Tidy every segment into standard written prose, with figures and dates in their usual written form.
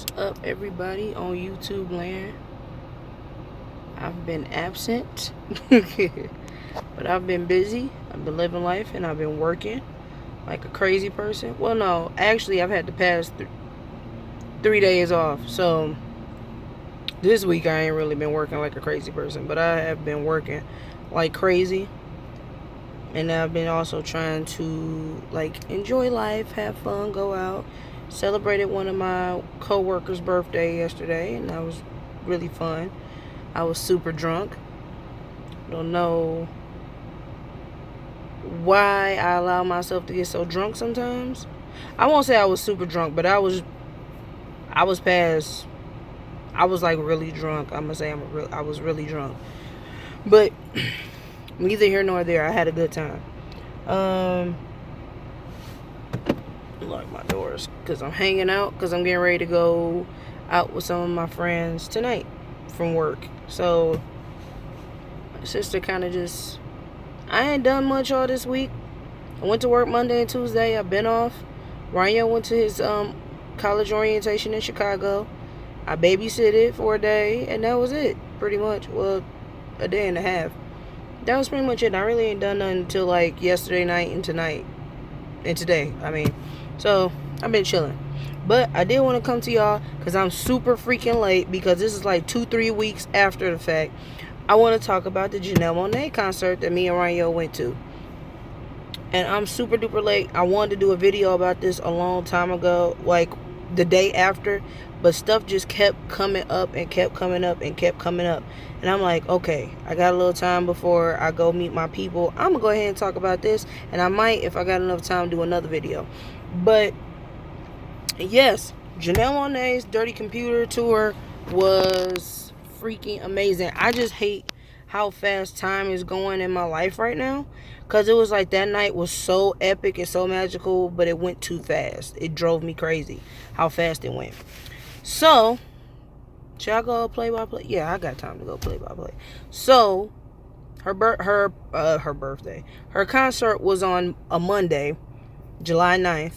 What's up, everybody on YouTube land? I've been absent, but I've been busy. I've been living life and I've been working like a crazy person. Well, no, actually, I've had to pass 3 days off. So this week I ain't really been working like a crazy person, but I have been working like crazy. And I've been also trying to like enjoy life, have fun, go out. Celebrated one of my co-workers' birthday yesterday, and that was really fun. I was super drunk. Don't know why I allow myself to get so drunk sometimes. I won't say I was super drunk, but I was past. I was like really drunk. I'm gonna say I was really drunk, but neither here nor there. I had a good time. Lock my doors because I'm hanging out because I'm getting ready to go out with some of my friends tonight from work. So my sister kind of just, I ain't done much all this week. I went to work Monday and Tuesday. I've been off. Ryan went to his college orientation in Chicago. I babysitted for a day, and that was it pretty much. Well, a day and a half. That was pretty much it. I really ain't done nothing until like yesterday night and tonight and today. So I've been chilling. But I did want to come to y'all because I'm super freaking late because this is like 2-3 weeks after the fact. I want to talk about the Janelle Monae concert that me and Ryan went to. And I'm super duper late. I wanted to do a video about this a long time ago, like the day after, but stuff just kept coming up and kept coming up and kept coming up. And I'm like, okay, I got a little time before I go meet my people. I'm going to go ahead and talk about this. And I might, if I got enough time, do another video. But yes, Janelle Monae's Dirty Computer tour was freaking amazing. I just hate how fast time is going in my life right now, because it was like that night was so epic and so magical, but it went too fast. It drove me crazy how fast it went. So should I go play by play? Yeah, I got time to go play by play. So her birthday, her concert was on a Monday, July 9th.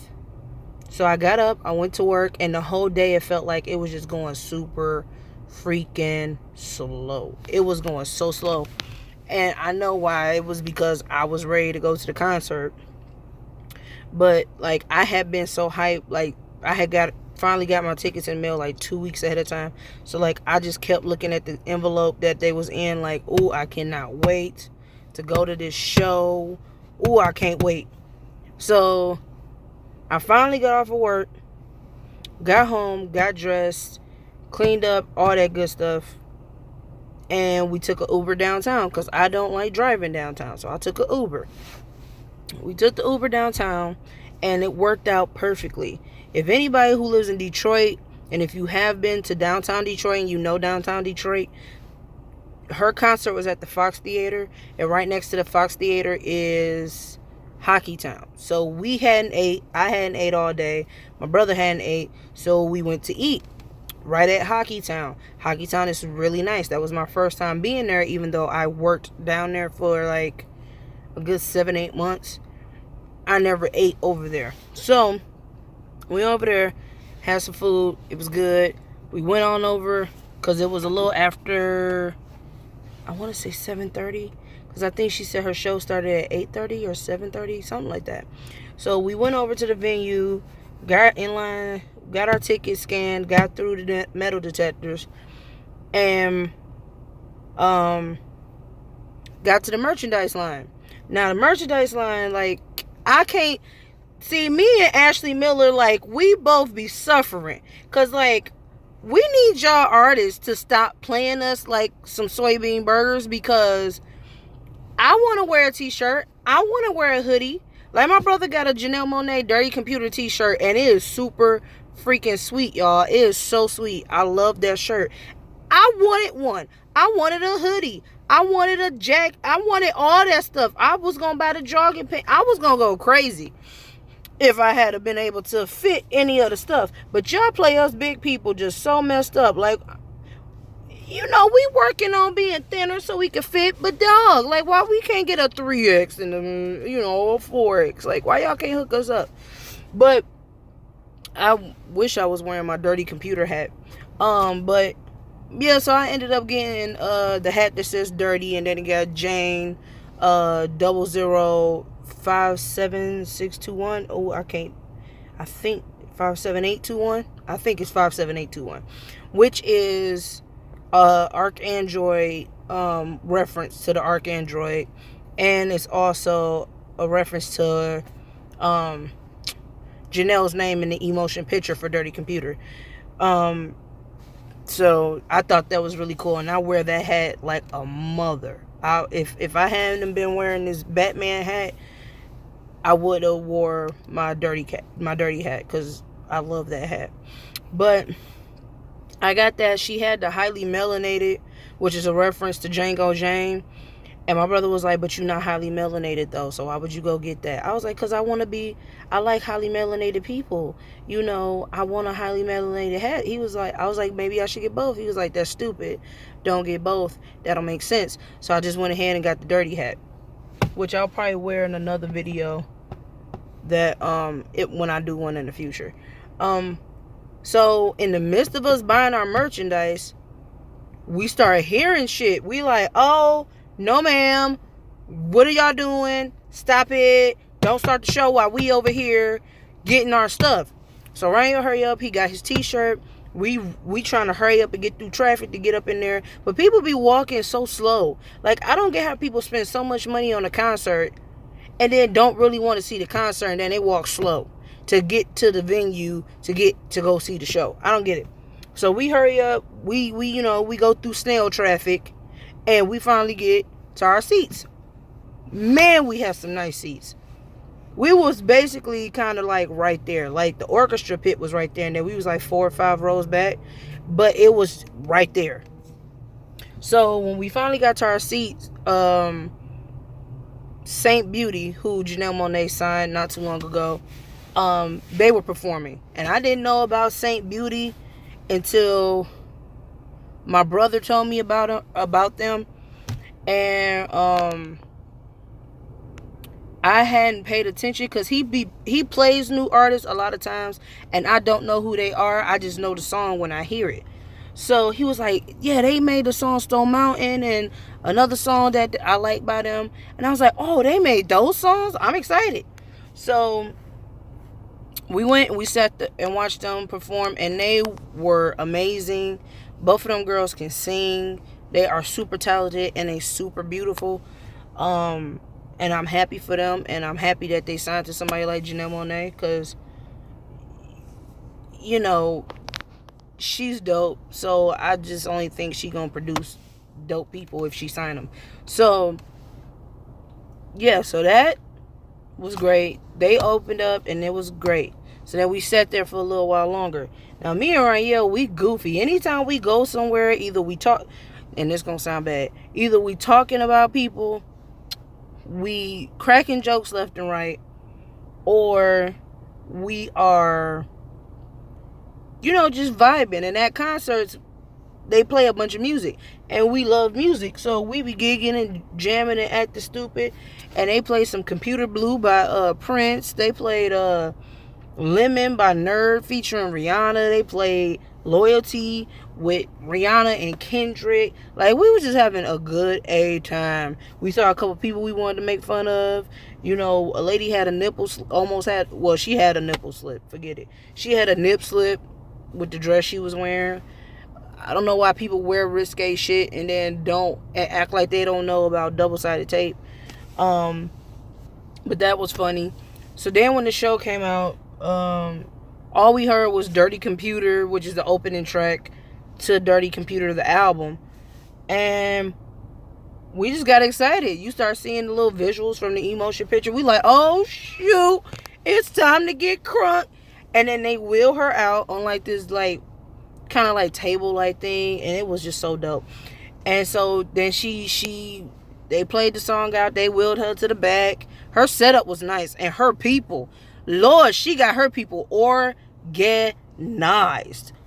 So I got up, I went to work, and the whole day it felt like it was just going super freaking slow. It was going so slow. And I know why. It was because I was ready to go to the concert. But like I had been so hyped, like I had finally got my tickets in the mail like 2 weeks ahead of time. So like I just kept looking at the envelope that they was in, like, oh, I cannot wait to go to this show. Oh, I can't wait. So I finally got off of work, got home, got dressed, cleaned up, all that good stuff. And we took an Uber downtown because I don't like driving downtown. So I took an Uber. We took the Uber downtown and it worked out perfectly. If anybody who lives in Detroit, and if you have been to downtown Detroit and you know downtown Detroit, her concert was at the Fox Theater, and right next to the Fox Theater is Hockey Town. So we hadn't ate. I hadn't ate all day. My brother hadn't ate. So we went to eat right at Hockey Town. Hockey Town is really nice. That was my first time being there, even though I worked down there for like a good 7-8 months. I never ate over there. So we went over there, had some food. It was good. We went on over because it was a little after, I want to say 7:30. Because I think she said her show started at 8:30 or 7:30, something like that. So we went over to the venue, got in line, got our tickets scanned, got through the metal detectors, and got to the merchandise line. Now, the merchandise line, like, I can't see, me and Ashley Miller, like, we both be suffering. Because, like, we need y'all artists to stop playing us like some soybean burgers, because I want to wear a t-shirt. I want to wear a hoodie. Like, my brother got a Janelle Monae Dirty Computer t-shirt, and it is super freaking sweet, y'all. It is so sweet. I love that shirt. I wanted one. I wanted a hoodie. I wanted a jacket. I wanted all that stuff. I was going to buy the jogging pants. I was going to go crazy if I had been able to fit any of the stuff. But y'all play us big people just so messed up. Like, you know, we working on being thinner so we can fit, but dog, like, why we can't get a 3X and a 4X? Like, why y'all can't hook us up? But I wish I was wearing my dirty computer hat. But yeah, so I ended up getting the hat that says dirty, and then it got Jane 0057621. Oh, I can't. I think 57821. I think it's 57821, which is Arcandroid reference to the Arcandroid, and it's also a reference to Janelle's name in the emotion picture for Dirty Computer. So I thought that was really cool, and I wear that hat like a mother. If I hadn't been wearing this Batman hat, I would have wore my dirty hat because I love that hat. But I got that. She had the highly melanated, which is a reference to Django Jane. And my brother was like, but you're not highly melanated, though, so why would you go get that? I was like, because I like highly melanated people. You know, I want a highly melanated hat. I was like, maybe I should get both. He was like, that's stupid. Don't get both. That'll make sense. So I just went ahead and got the dirty hat, which I'll probably wear in another video that when I do one in the future. So in the midst of us buying our merchandise, we started hearing shit. We like, oh, no ma'am, what are y'all doing? Stop it. Don't start the show while we over here getting our stuff. So Ryan, hurry up. He got his t-shirt. We trying to hurry up and get through traffic to get up in there. But people be walking so slow. Like, I don't get how people spend so much money on a concert and then don't really want to see the concert, and then they walk slow to get to the venue to go see the show. I don't get it. So we hurry up. We go through snail traffic, and we finally get to our seats. Man, we have some nice seats. We was basically kind of like right there. Like the orchestra pit was right there, and then we was like 4 or 5 rows back, but it was right there. So when we finally got to our seats, Saint Beauty, who Janelle Monae signed not too long ago, they were performing. And I didn't know about Saint Beauty until my brother told me about them. And I hadn't paid attention because he plays new artists a lot of times, and I don't know who they are. I just know the song when I hear it. So he was like, yeah, they made the song Stone Mountain and another song that I like by them. And I was like, oh, they made those songs? I'm excited. So we went and we sat and watched them perform, and they were amazing. Both of them girls can sing. They are super talented, and they super beautiful. And I'm happy for them, and I'm happy that they signed to somebody like Janelle Monae, because, you know, she's dope. So I just only think she gonna produce dope people if she sign them. So yeah, so that was great. They opened up, and it was great. So then we sat there for a little while longer. Now me and Ryan, we goofy. Anytime we go somewhere, either we talk, and this gonna sound bad, either we talking about people, we cracking jokes left and right, or we are, just vibing. And at concerts, they play a bunch of music, and we love music, so we be gigging and jamming and acting stupid. And they played some Computer Blue by Prince. They played Lemon by Nerd featuring Rihanna. They played Loyalty with Rihanna and Kendrick. Like, we were just having a good time. We saw a couple people we wanted to make fun of. A lady had a nipple, she had a nipple slip. Forget it. She had a nip slip with the dress she was wearing. I don't know why people wear risque shit and then don't act like they don't know about double-sided tape. But that was funny. So then when the show came out, all we heard was Dirty Computer, which is the opening track to Dirty Computer, the album. And we just got excited. You start seeing the little visuals from the emotion picture. We like, oh, shoot, it's time to get crunk. And then they wheel her out on like this, like, kind of like table-like thing. And it was just so dope. And so then they played the song out. They wheeled her to the back. Her setup was nice. And her people, Lord, she got her people organized.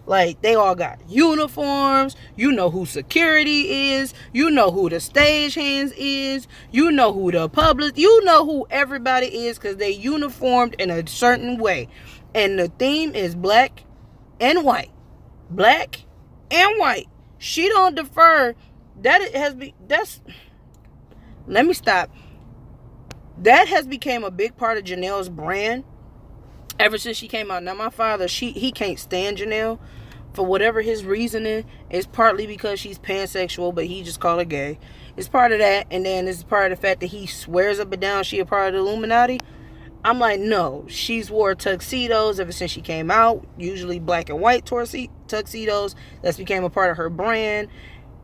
Like, they all got uniforms. You know who security is. You know who the stagehands is. You know who the public. You know who everybody is, because they uniformed in a certain way. And the theme is black and white. Black and white. She don't defer. Let me stop. That has become a big part of Janelle's brand ever since she came out. Now, my father, he can't stand Janelle for whatever his reasoning. It's partly because she's pansexual, but he just called her gay. It's part of that, and then it's part of the fact that he swears up and down she a part of the Illuminati. I'm like, no. She's wore tuxedos ever since she came out, usually black and white tuxedos. That's became a part of her brand.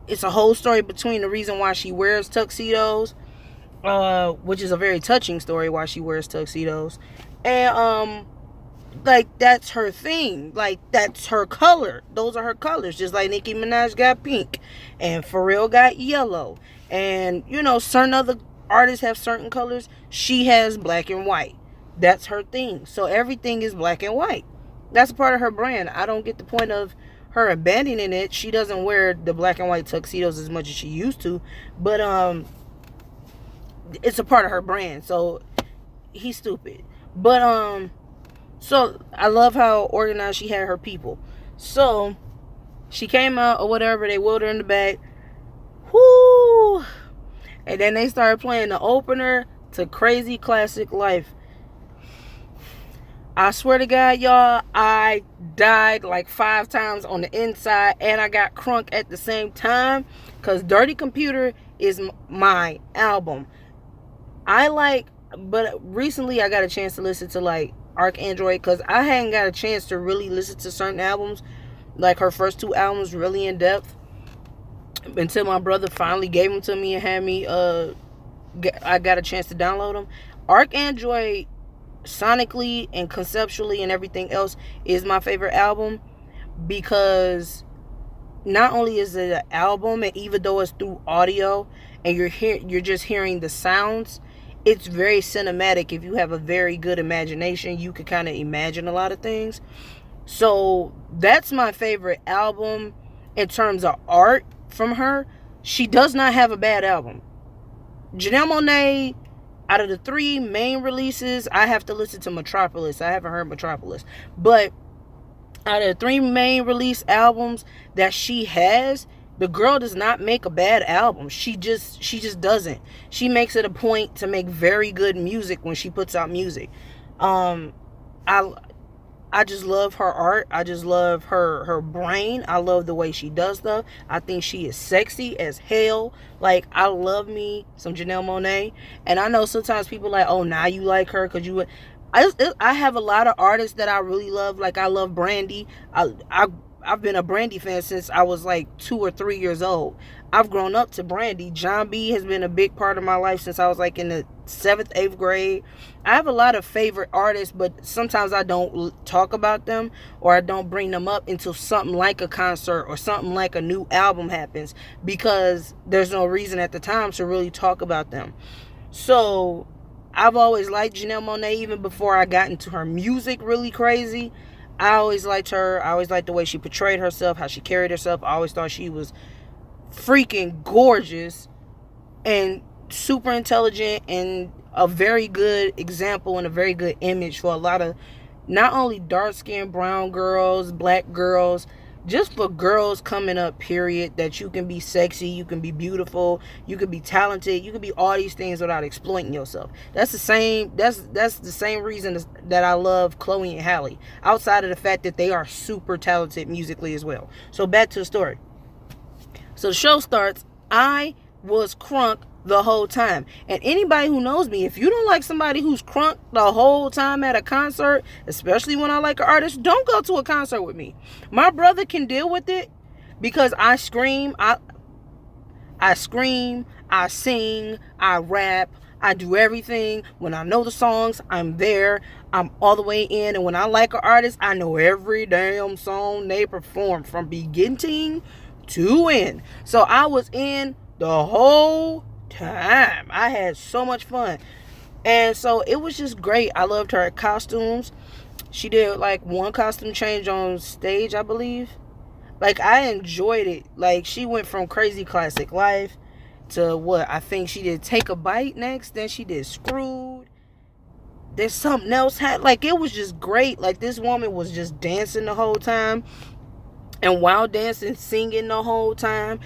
It's a whole story between the reason why she wears tuxedos, which is a very touching story why she wears tuxedos. And like, that's her thing. Like, that's her color. Those are her colors. Just like Nicki Minaj got pink and Pharrell got yellow, and certain other artists have certain colors. She has black and white. That's her thing. So everything is black and white. That's a part of her brand. I don't get the point of her abandoning it. She doesn't wear the black and white tuxedos as much as she used to, but it's a part of her brand. So he's stupid. But so I love how organized she had her people. So she came out or whatever, they wheeled her in the back. Whoo! And then they started playing the opener to Crazy Classic Life. I swear to God, y'all, I died like 5 times on the inside, and I got crunk at the same time, because Dirty Computer is my album. But recently I got a chance to listen to like Arcandroid, because I hadn't got a chance to really listen to certain albums, like her first 2 albums really in depth, until my brother finally gave them to me and had me, I got a chance to download them. Arcandroid, sonically and conceptually and everything else, is my favorite album, because not only is it an album, and even though it's through audio and you're just hearing the sounds, it's very cinematic. If you have a very good imagination, you could kind of imagine a lot of things. So that's my favorite album in terms of art from her. She does not have a bad album. Janelle Monae, out of the 3 main releases, I have to listen to Metropolis. I haven't heard Metropolis. But out of the 3 main release albums that she has, the girl does not make a bad album. She just doesn't. She makes it a point to make very good music when she puts out music. I just love her art. I just love her brain. I love the way she does stuff. I think she is sexy as hell. Like, I love me some Janelle Monae. And I know sometimes people like, oh, now you like her because you... I have a lot of artists that I really love. Like, I love Brandy. I've been a Brandy fan since I was like 2 or 3 years old. I've grown up to Brandy. John B has been a big part of my life since I was like in the 7th, 8th grade. I have a lot of favorite artists, but sometimes I don't talk about them, or I don't bring them up until something like a concert or something like a new album happens, because there's no reason at the time to really talk about them. So I've always liked Janelle Monae even before I got into her music really crazy. I always liked her. I always liked the way she portrayed herself, how she carried herself. I always thought she was freaking gorgeous and super intelligent, and a very good example and a very good image for a lot of not only dark-skinned brown girls, black girls, just for girls coming up, period, that you can be sexy, you can be beautiful, you can be talented, you can be all these things without exploiting yourself. That's the same reason that I love Chloe and Halle, outside of the fact that they are super talented musically as well. So back to the story. So the show starts. I was crunk the whole time. And anybody who knows me, if you don't like somebody who's crunk the whole time at a concert, especially when I like an artist, don't go to a concert with me. My brother can deal with it because I scream, I scream, I sing, I rap, I do everything. When I know the songs, I'm there. I'm all the way in. And when I like an artist, I know every damn song they perform from beginning to end. So I was in the whole time. I had so much fun. And so it was just great. I loved her costumes. She did like one costume change on stage, I believe. Like, I enjoyed it. Like, she went from Crazy Classic Life to what I think she did Take a Bite next. Then she did Screwed. there's something else. Like, it was just great. Like, this woman was just dancing the whole time. And while dancing, singing the whole time.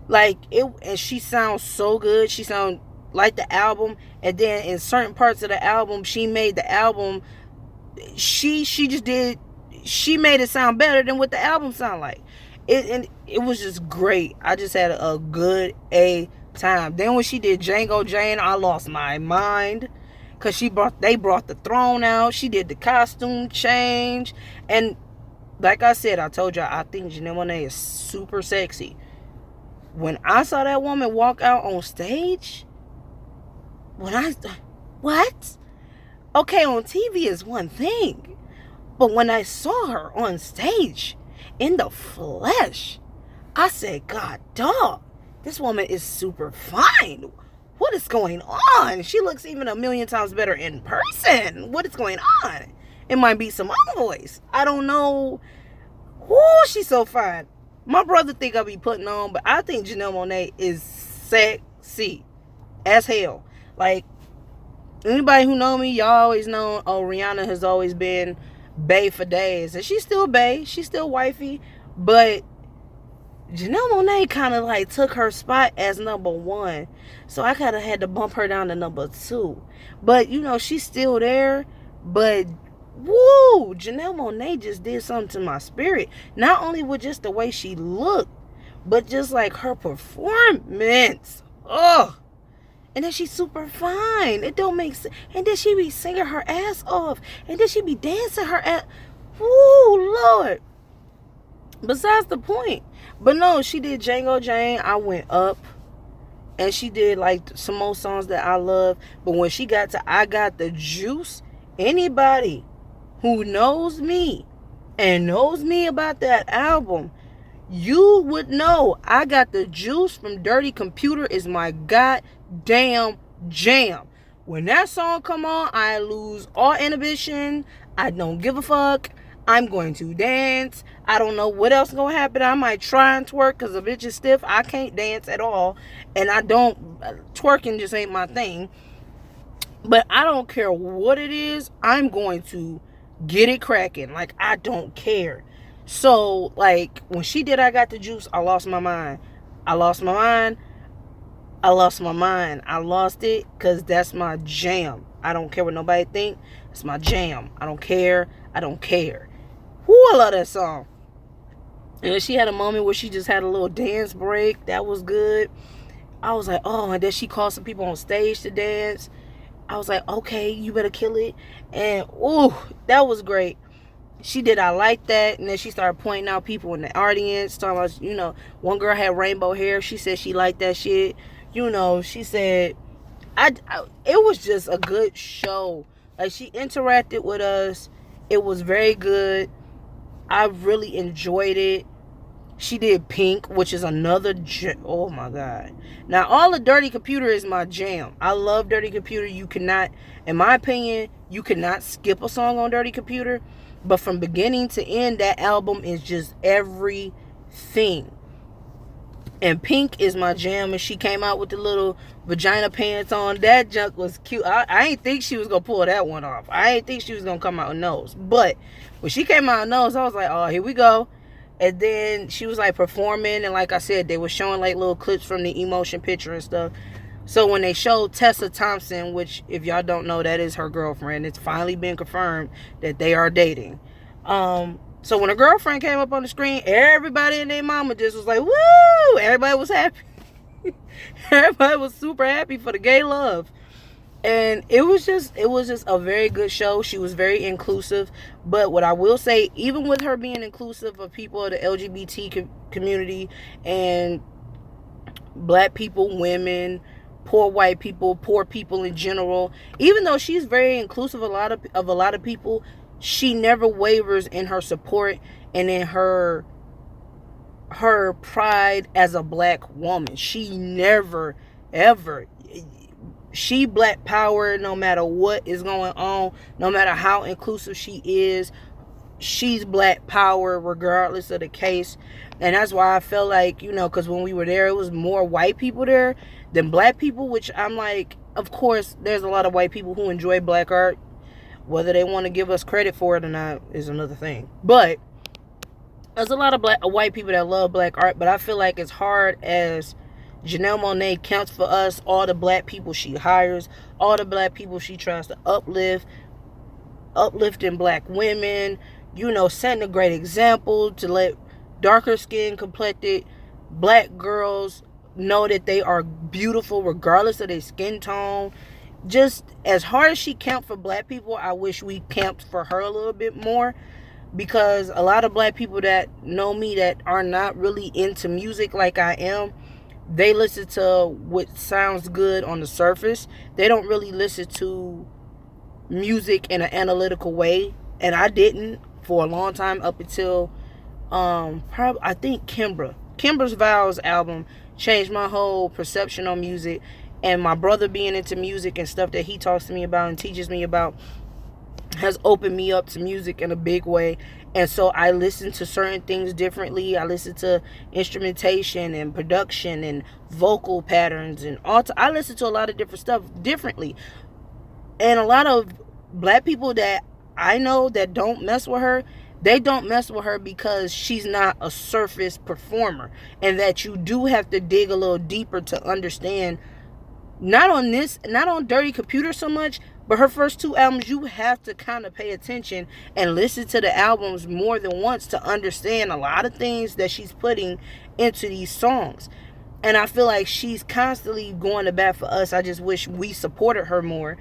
Like, and she sounds so good. She sounds like the album. And then in certain parts of the album, she made the album, she made it sound better than what the album sound like. And it was just great. I just had a good time. Then when she did Django Jane, I lost my mind. Because they brought the throne out. She did the costume change. And like I said, I told y'all, I think Janelle Monae is super sexy. When I saw that woman walk out on stage, what? Okay, on TV is one thing. But when I saw her on stage, in the flesh, I said, God, dog, this woman is super fine. What is going on? She looks even a million times better in person. What is going on? It might be some other voice. I don't know. Ooh, she's so fine. My brother think I be putting on, but I think Janelle Monae is sexy as hell. Like, anybody who know me, y'all always know, oh, Rihanna has always been bae for days. And she's still bae. She's still wifey. But Janelle Monae kind of like took her spot as number one. So I kind of had to bump her down to number two. But, you know, she's still there. But, woo, Janelle Monae just did something to my spirit. Not only with just the way she looked, but just like her performance. Ugh. And then she's super fine. It don't make sense. And then she be singing her ass off. And then she be dancing her ass. Woo, Lord. Besides the point. But no, she did Django Jane. I went up. And she did like some more songs that I love. But when she got to I Got the Juice, anybody who knows me and knows me about that album, you would know I Got the Juice from Dirty Computer is my goddamn jam. When that song come on, I lose all inhibition. I don't give a fuck. I'm going to dance. I don't know what else gonna happen. I might try and twerk because a bitch is stiff. I can't dance at all. And twerking just ain't my thing. But I don't care what it is. I'm going to get it cracking. Like, I don't care. So, like, when she did I Got the Juice, I lost my mind. I lost it because that's my jam. I don't care what nobody think. It's my jam. I don't care. Whoo, I love that song. And she had a moment where she just had a little dance break. That was good. I was like, oh, and then she called some people on stage to dance. I was like, okay, you better kill it. And, ooh, that was great. She did I Like That. And then she started pointing out people in the audience. Talking about, you know, one girl had rainbow hair. She said she liked that shit. You know, she said, it was just a good show. Like, she interacted with us. It was very good. I really enjoyed it. She did Pink, which is another oh my God. Now, all of Dirty Computer is my jam. I love Dirty Computer. You cannot, in my opinion, you cannot skip a song on Dirty Computer. But from beginning to end, that album is just everything. And Pink is my jam. And she came out with the little vagina pants on. That junk was cute. I ain't think she was going to pull that one off. I ain't think she was going to come out with nose. But when she came out with nose, I was like, oh, here we go. And then she was like performing. And like I said, they were showing like little clips from the emotion picture and stuff. So when they showed Tessa Thompson, which if y'all don't know, that is her girlfriend. It's finally been confirmed that they are dating. So when a girlfriend came up on the screen, everybody and their mama just was like, woo! Everybody was happy. Everybody was super happy for the gay love. And it was just a very good show. She was very inclusive. But what I will say, even with her being inclusive of people of the LGBT community and black people, women, poor white people, poor people in general, even though she's very inclusive of a lot of people, she never wavers in her support and in her pride as a black woman. She never, ever. She black power no matter what is going on, no matter how inclusive she is. She's black power regardless of the case. And that's why I felt like, you know, because when we were there, it was more white people there than black people, which I'm like, of course, there's a lot of white people who enjoy black art. Whether they want to give us credit for it or not is another thing. But there's a lot of white people that love black art, but I feel like as hard as Janelle Monae counts for us, all the black people she hires, all the black people she tries to uplifting black women, setting a great example to let darker skin complected black girls know that they are beautiful regardless of their skin tone. Just as hard as she camped for black people, I wish we camped for her a little bit more, because a lot of black people that know me that are not really into music like I am, they listen to what sounds good on the surface. They don't really listen to music in an analytical way, and I didn't for a long time, up until I think Kimbra's Vows album changed my whole perception on music. And my brother being into music and stuff that he talks to me about and teaches me about has opened me up to music in a big way. And so I listen to certain things differently. I listen to instrumentation and production and vocal patterns and I listen to a lot of different stuff differently. And a lot of black people that I know that don't mess with her, they don't mess with her because she's not a surface performer, and that you do have to dig a little deeper to understand. Not on Dirty Computer so much, but her first 2 albums, you have to kind of pay attention and listen to the albums more than once to understand a lot of things that she's putting into these songs. And I feel like she's constantly going to bat for us. I just wish we supported her more.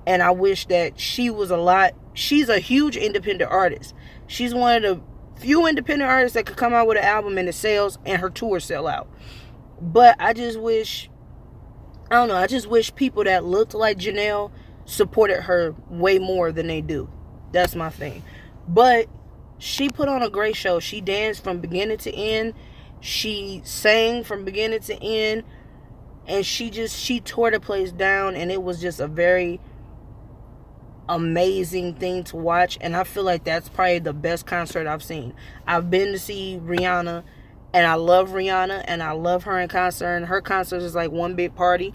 And I wish that she's a huge independent artist. She's one of the few independent artists that could come out with an album and it sells and her tours sell out. But I just wish people that looked like Janelle supported her way more than they do. That's my thing. But she put on a great show. She danced from beginning to end. She sang from beginning to end. And she tore the place down. And it was just a very amazing thing to watch. And I feel like that's probably the best concert I've seen. I've been to see Rihanna, and I love Rihanna, and I love her in concert, and her concert is like one big party.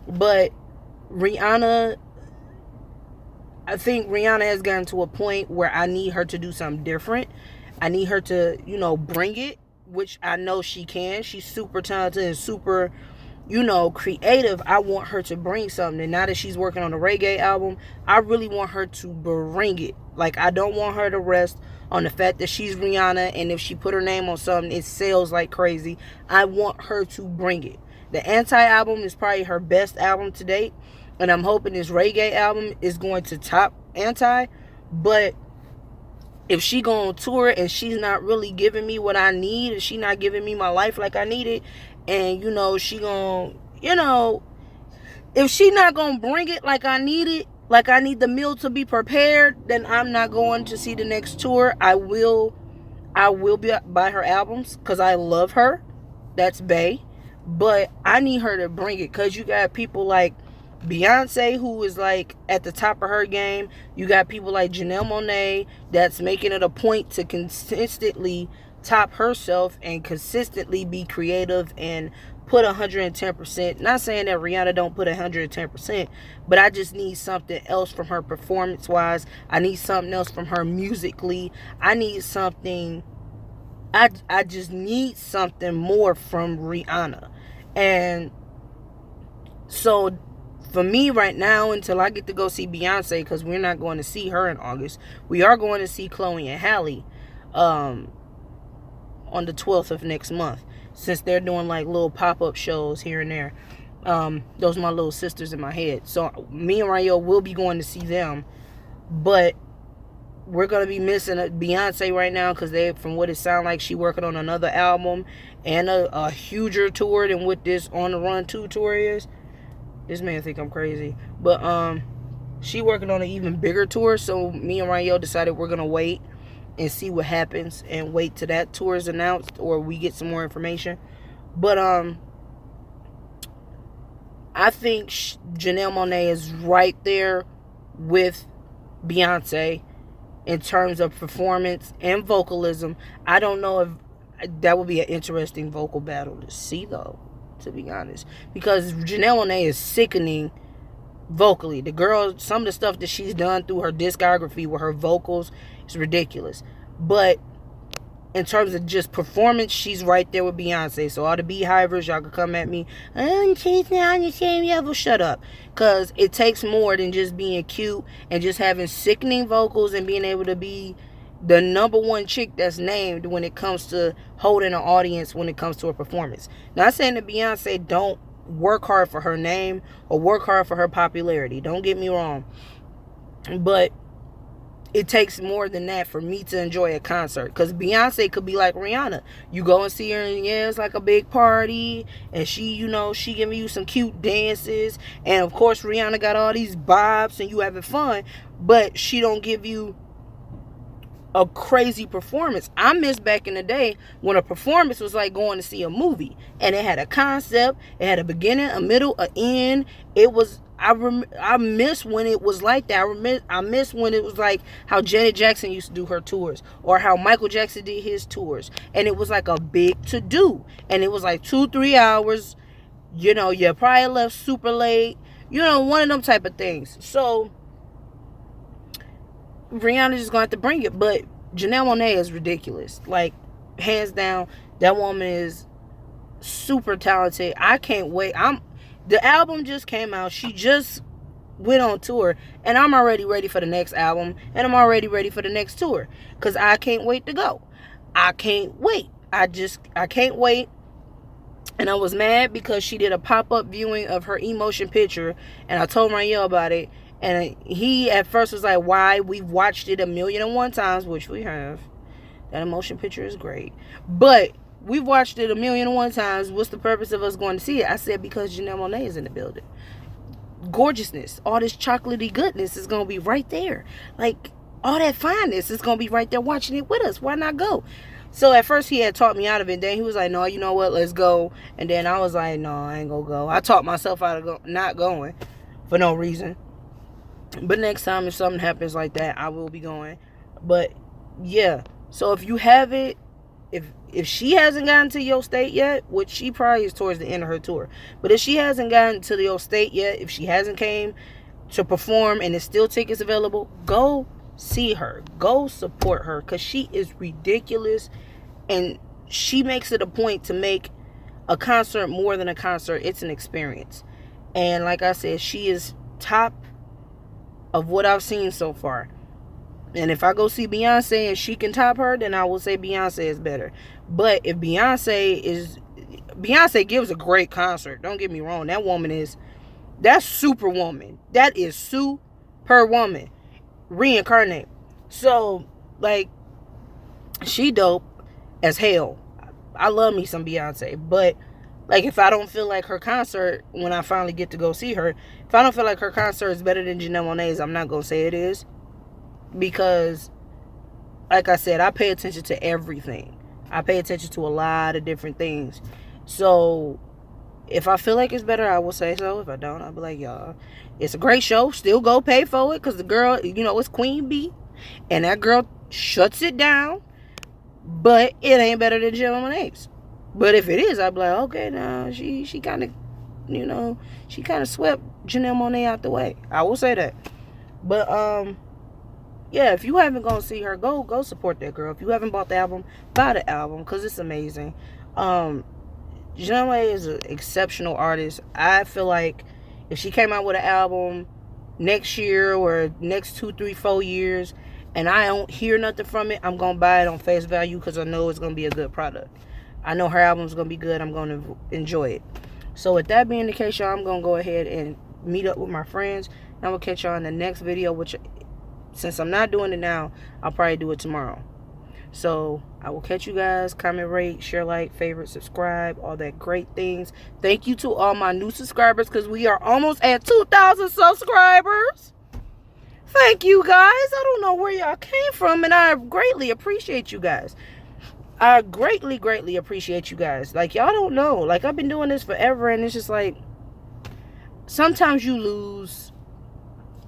But Rihanna, I think Rihanna has gotten to a point where I need her to do something different. I need her to, bring it, which I know she can. She's super talented and super, creative. I want her to bring something. And now that she's working on a reggae album, I really want her to bring it. Like, I don't want her to rest on the fact that she's Rihanna, and if she put her name on something, it sells like crazy. I want her to bring it. The Anti album is probably her best album to date, and I'm hoping this reggae album is going to top Anti. But if she go on tour and she's not really giving me what I need, and she's not giving me my life like I need it, and she gonna, if she not gonna bring it like I need it, like I need the meal to be prepared, then I'm not going to see the next tour. I will buy her albums because I love her. That's bae. But I need her to bring it, because you got people like Beyonce, who is like at the top of her game. You got people like Janelle Monae that's making it a point to consistently top herself and consistently be creative and put 110%. Not saying that Rihanna don't put 110%, but I just need something else from her performance wise. I need something else from her musically. I just need something more from Rihanna. And so for me right now, until I get to go see Beyonce, because we're not going to see her in August, we are going to see Chloe and Halle on the 12th of next month, since they're doing like little pop-up shows here and there. Those are my little sisters in my head. So me and Rayo will be going to see them, but we're going to be missing Beyonce right now, because from what it sounds like, she working on another album and a huger tour than what this On the Run 2 tour is. This man think I'm crazy, but she working on an even bigger tour. So me and Rayo decided we're going to wait and see what happens, and wait till that tour is announced or we get some more information. But I think Janelle Monae is right there with Beyonce in terms of performance and vocalism. I don't know if that would be an interesting vocal battle to see, though, to be honest, because Janelle Monae is sickening vocally. The girl, some of the stuff that she's done through her discography with her vocals is ridiculous. But in terms of just performance, she's right there with Beyonce. So all the Beehivers, y'all can come at me. Oh, she's not on the same level. Shut up. Because it takes more than just being cute and just having sickening vocals and being able to be the number one chick that's named when it comes to holding an audience when it comes to a performance. Not saying that Beyonce don't work hard for her name or work hard for her popularity. Don't get me wrong. But it takes more than that for me to enjoy a concert. Because Beyonce could be like Rihanna. You go and see her and yeah, it's like a big party. And she, you know, she giving you some cute dances. And of course, Rihanna got all these bops and you having fun. But she don't give you a crazy performance. I miss back in the day when a performance was like going to see a movie. And it had a concept. It had a beginning, a middle, an end. It was... I miss when it was like that. I miss when it was like how Janet Jackson used to do her tours, or how Michael Jackson did his tours, and it was like a big to do, and it was like 2-3 hours. You know, you probably left super late. You know, one of them type of things. So Rihanna's just gonna have to bring it, but Janelle Monae is ridiculous. Like, hands down, that woman is super talented. I can't wait. The album just came out. She just went on tour. And I'm already ready for the next album. And I'm already ready for the next tour. Because I can't wait to go. I can't wait. I can't wait. And I was mad because she did a pop-up viewing of her Emotion picture. And I told Ryan about it. And he at first was like, why? We've watched it 1,000,001 times. Which we have. That Emotion picture is great. But... we've watched it 1,000,001 times. What's the purpose of us going to see it? I said, because Janelle Monae is in the building. Gorgeousness. All this chocolatey goodness is going to be right there. Like, all that fineness is going to be right there watching it with us. Why not go? So, at first, he had talked me out of it. Then he was like, no, you know what? Let's go. And then I was like, no, I ain't going to go. I talked myself out of not going for no reason. But next time, if something happens like that, I will be going. But, yeah. So, if you have it, if she hasn't gotten to your state yet, which she probably is towards the end of her tour, but if she hasn't gotten to your state yet, if she hasn't came to perform and there's still tickets available, go see her. Go support her, because she is ridiculous, and she makes it a point to make a concert more than a concert. It's an experience. And like I said, she is top of what I've seen so far. And if I go see Beyonce and she can top her, then I will say Beyonce is better. But if Beyonce gives a great concert. Don't get me wrong. That's Superwoman. That is Superwoman reincarnate. So, like, she dope as hell. I love me some Beyonce. But, like, if I don't feel like her concert, when I finally get to go see her, if I don't feel like her concert is better than Janelle Monae's, I'm not going to say it is. Because, like I said, I pay attention to everything. I pay attention to a lot of different things. So, if I feel like it's better, I will say so. If I don't, I'll be like, y'all, it's a great show. Still go pay for it. Because the girl, you know, it's Queen Bee. And that girl shuts it down. But it ain't better than Janelle Monae's. But if it is, I'll be like, okay, now, she kind of, you know, she kind of swept Janelle Monae out the way. I will say that. But, yeah, if you haven't gone to see her, go support that girl. If you haven't bought the album, buy the album, because it's amazing. Janelle Monae is an exceptional artist. I feel like if she came out with an album next year or next 2, 3, 4 years, and I don't hear nothing from it, I'm going to buy it on face value, because I know it's going to be a good product. I know her album's going to be good. I'm going to enjoy it. So with that being the case, y'all, I'm going to go ahead and meet up with my friends. And I'm going to catch y'all in the next video, which... since I'm not doing it now, I'll probably do it tomorrow. So, I will catch you guys. Comment, rate, share, like, favorite, subscribe, all that great things. Thank you to all my new subscribers, because we are almost at 2,000 subscribers. Thank you, guys. I don't know where y'all came from, and I greatly appreciate you guys. I greatly, greatly appreciate you guys. Like, y'all don't know. Like, I've been doing this forever, and it's just like, sometimes you lose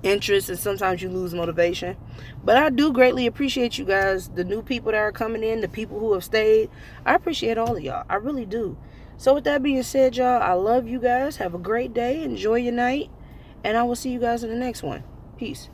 interest and sometimes you lose motivation. But I do greatly appreciate you guys, the new people that are coming in, the people who have stayed. I appreciate all of y'all. I really do. So with that being said, y'all, I love you guys. Have a great day. Enjoy your night. And I will see you guys in the next one. Peace.